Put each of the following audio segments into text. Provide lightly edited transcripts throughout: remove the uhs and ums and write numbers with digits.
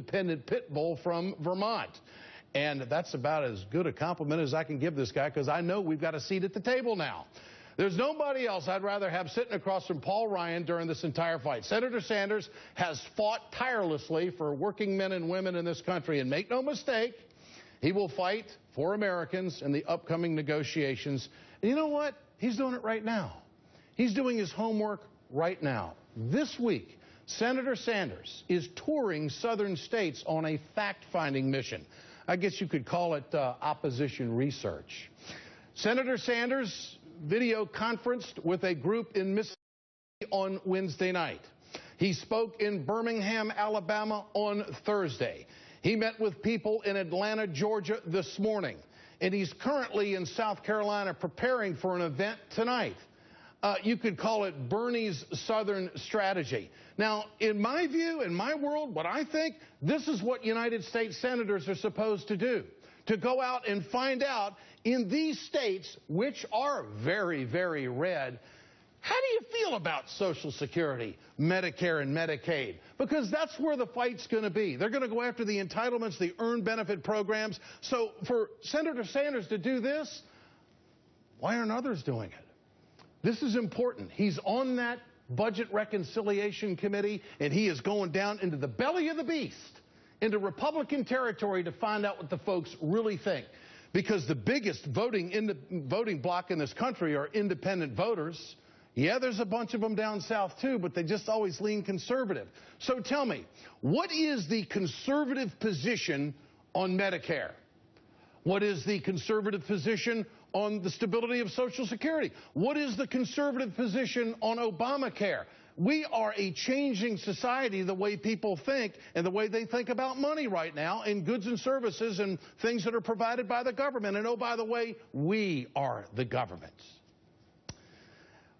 independent pit bull from Vermont. And that's about as good a compliment as I can give this guy, because I know we've got a seat at the table now. There's nobody else I'd rather have sitting across from Paul Ryan during this entire fight. Senator Sanders has fought tirelessly for working men and women in this country. And make no mistake, he will fight for Americans in the upcoming negotiations. And you know what? He's doing it right now. He's doing his homework right now. This week, Senator Sanders is touring southern states on a fact-finding mission. I guess you could call it opposition research. Senator Sanders video conferenced with a group in Mississippi on Wednesday night. He spoke in Birmingham, Alabama on Thursday. He met with people in Atlanta, Georgia this morning. And he's currently in South Carolina preparing for an event tonight. You could call it Bernie's Southern strategy. Now, in my view, in my world, what I think, this is what United States senators are supposed to do. To go out and find out in these states, which are very, very red, how do you feel about Social Security, Medicare, and Medicaid? Because that's where the fight's going to be. They're going to go after the entitlements, the earned benefit programs. So for Senator Sanders to do this, why aren't others doing it? This is important. He's on that Budget Reconciliation Committee, and he is going down into the belly of the beast, into Republican territory, to find out what the folks really think. Because the biggest voting bloc in this country are independent voters. Yeah, there's a bunch of them down south too, but they just always lean conservative. So tell me, what is the conservative position on Medicare? What is the conservative position on the stability of Social Security? What is the conservative position on Obamacare? We are a changing society, the way people think and the way they think about money right now, in goods and services and things that are provided by the government. And oh, by the way, we are the government.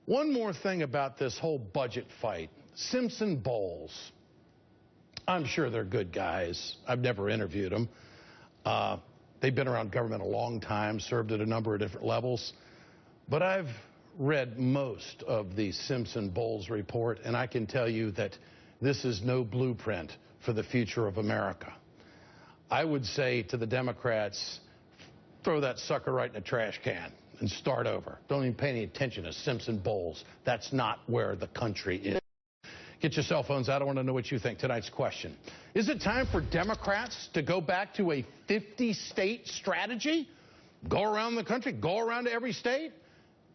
One more thing about this whole budget fight. Simpson Bowles. I'm sure they're good guys. I've never interviewed them. They've been around government a long time, served at a number of different levels. But I've read most of the Simpson Bowles report, and I can tell you that this is no blueprint for the future of America. I would say to the Democrats, throw that sucker right in the trash can and start over. Don't even pay any attention to Simpson Bowles. That's not where the country is. Get your cell phones out. I want to know what you think. Tonight's question. Is it time for Democrats to go back to a 50-state strategy? Go around the country, go around to every state,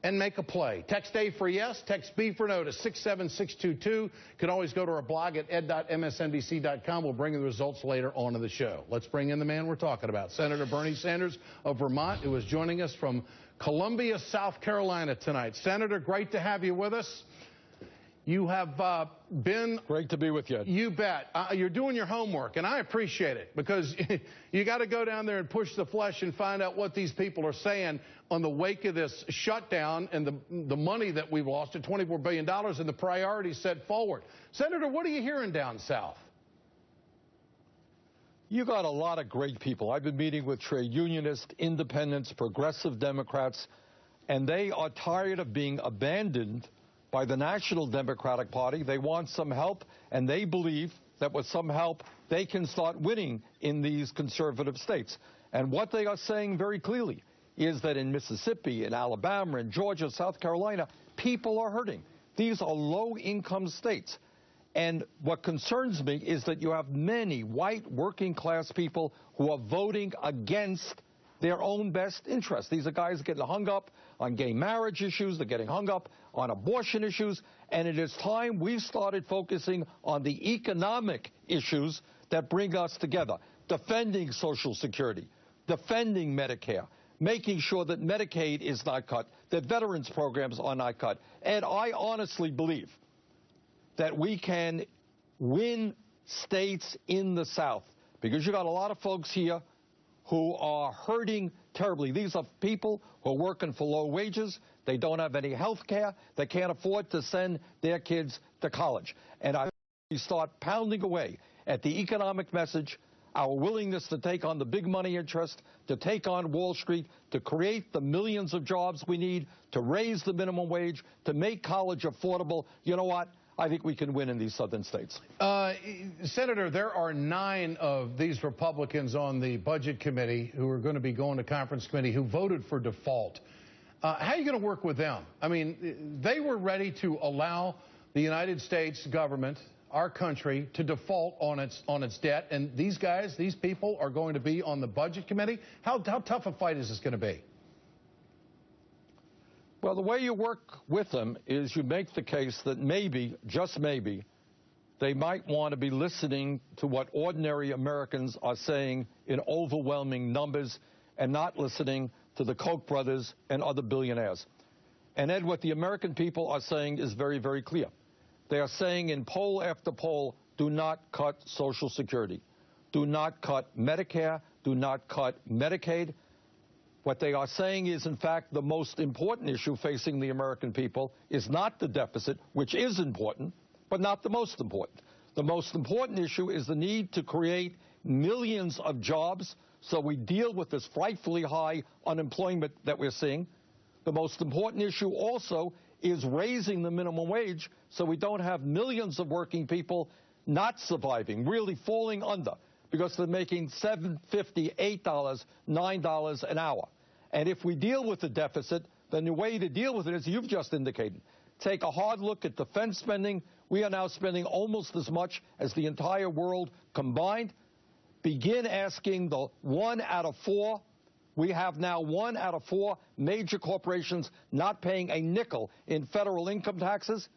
and make a play. Text A for yes, text B for no to 67622. You can always go to our blog at ed.msnbc.com. We'll bring you the results later on in the show. Let's bring in the man we're talking about, Senator Bernie Sanders of Vermont, who is joining us from Columbia, South Carolina tonight. Senator, great to have you with us. You have been... Great to be with you. You bet. You're doing your homework, and I appreciate it, because you got to go down there and push the flesh and find out what these people are saying on the wake of this shutdown and the money that we've lost at $24 billion and the priorities set forward. Senator, what are you hearing down south? You got a lot of great people. I've been meeting with trade unionists, independents, progressive Democrats, and they are tired of being abandoned by the National Democratic Party. They want some help, and they believe that with some help, they can start winning in these conservative states. And what they are saying very clearly is that in Mississippi, in Alabama, in Georgia, South Carolina, people are hurting. These are low-income states. And what concerns me is that you have many white working-class people who are voting against their own best interests. These are guys getting hung up on gay marriage issues. They're getting hung up on abortion issues. And it is time we started focusing on the economic issues that bring us together. Defending Social Security, defending Medicare, making sure that Medicaid is not cut, that veterans programs are not cut. And I honestly believe that we can win states in the South, because you got a lot of folks here who are hurting terribly. These are people who are working for low wages. They don't have any health care. They can't afford to send their kids to college. And I start pounding away at the economic message, our willingness to take on the big money interest, to take on Wall Street, to create the millions of jobs we need, to raise the minimum wage, to make college affordable. You know what? I think we can win in these southern states. Senator, there are 9 of these Republicans on the Budget Committee who are going to be going to Conference Committee who voted for default. How are you going to work with them? I mean, they were ready to allow the United States government, our country, to default on its debt, and these guys, these people, are going to be on the Budget Committee. How tough a fight is this going to be? Well, the way you work with them is you make the case that maybe, just maybe, they might want to be listening to what ordinary Americans are saying in overwhelming numbers and not listening to the Koch brothers and other billionaires. And, Ed, what the American people are saying is very, very clear. They are saying in poll after poll, do not cut Social Security. Do not cut Medicare. Do not cut Medicaid. What they are saying is, in fact, the most important issue facing the American people is not the deficit, which is important, but not the most important. The most important issue is the need to create millions of jobs so we deal with this frightfully high unemployment that we're seeing. The most important issue also is raising the minimum wage so we don't have millions of working people not surviving, really falling under, because they're making $7.50, $8, $9 an hour. And if we deal with the deficit, then the way to deal with it is you've just indicated. Take a hard look at defense spending. We are now spending almost as much as the entire world combined. Begin asking the 1 out of 4. We have now 1 out of 4 major corporations not paying a nickel in federal income taxes.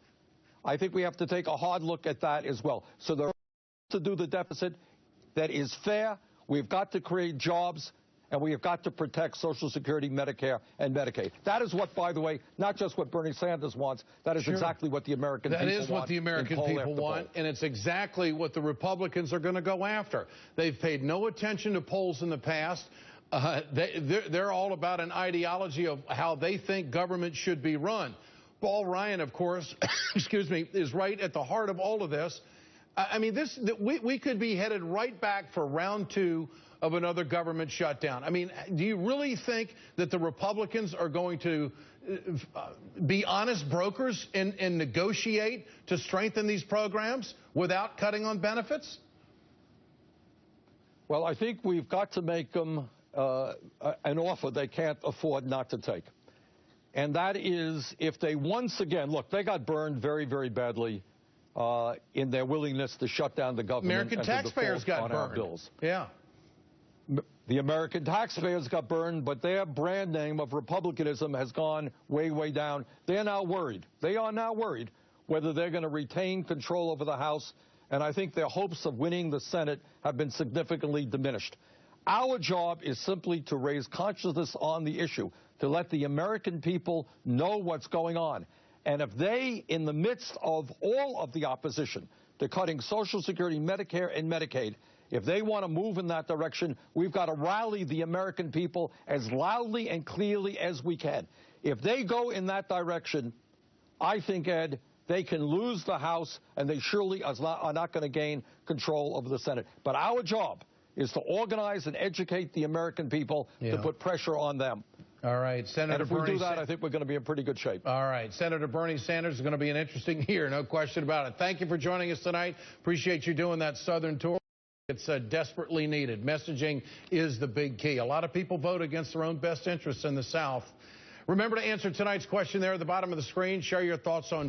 I think we have to take a hard look at that as well. So there to do the deficit that is fair. We've got to create jobs. And we have got to protect Social Security, Medicare, and Medicaid. That is what, by the way, not just what Bernie Sanders wants. That is exactly what the American people want. That is what the American people want, and it's exactly what the Republicans are going to go after. They've paid no attention to polls in the past. They're all about an ideology of how they think government should be run. Paul Ryan, of course, excuse me, is right at the heart of all of this. I mean, we could be headed right back for round 2 of another government shutdown. I mean, do you really think that the Republicans are going to be honest brokers and negotiate to strengthen these programs without cutting on benefits? Well, I think we've got to make them an offer they can't afford not to take. And that is if they once again, look, they got burned very, very badly in their willingness to shut down the government. American taxpayers got burned. Bills. Yeah. The American taxpayers got burned, but their brand name of republicanism has gone way, way down. They're now worried. They are now worried whether they're going to retain control over the House, and I think their hopes of winning the Senate have been significantly diminished. Our job is simply to raise consciousness on the issue, to let the American people know what's going on. And if they, in the midst of all of the opposition to cutting Social Security, Medicare, and Medicaid, if they want to move in that direction, we've got to rally the American people as loudly and clearly as we can. If they go in that direction, I think, Ed, they can lose the House, and they surely are not going to gain control over the Senate. But our job is to organize and educate the American people to put pressure on them. All right, Senator Bernie. And if we do that, I think we're going to be in pretty good shape. All right, Senator Bernie Sanders is going to be an interesting year, no question about it. Thank you for joining us tonight. Appreciate you doing that Southern tour. It's desperately needed. Messaging is the big key. A lot of people vote against their own best interests in the South. Remember to answer tonight's question there at the bottom of the screen. Share your thoughts on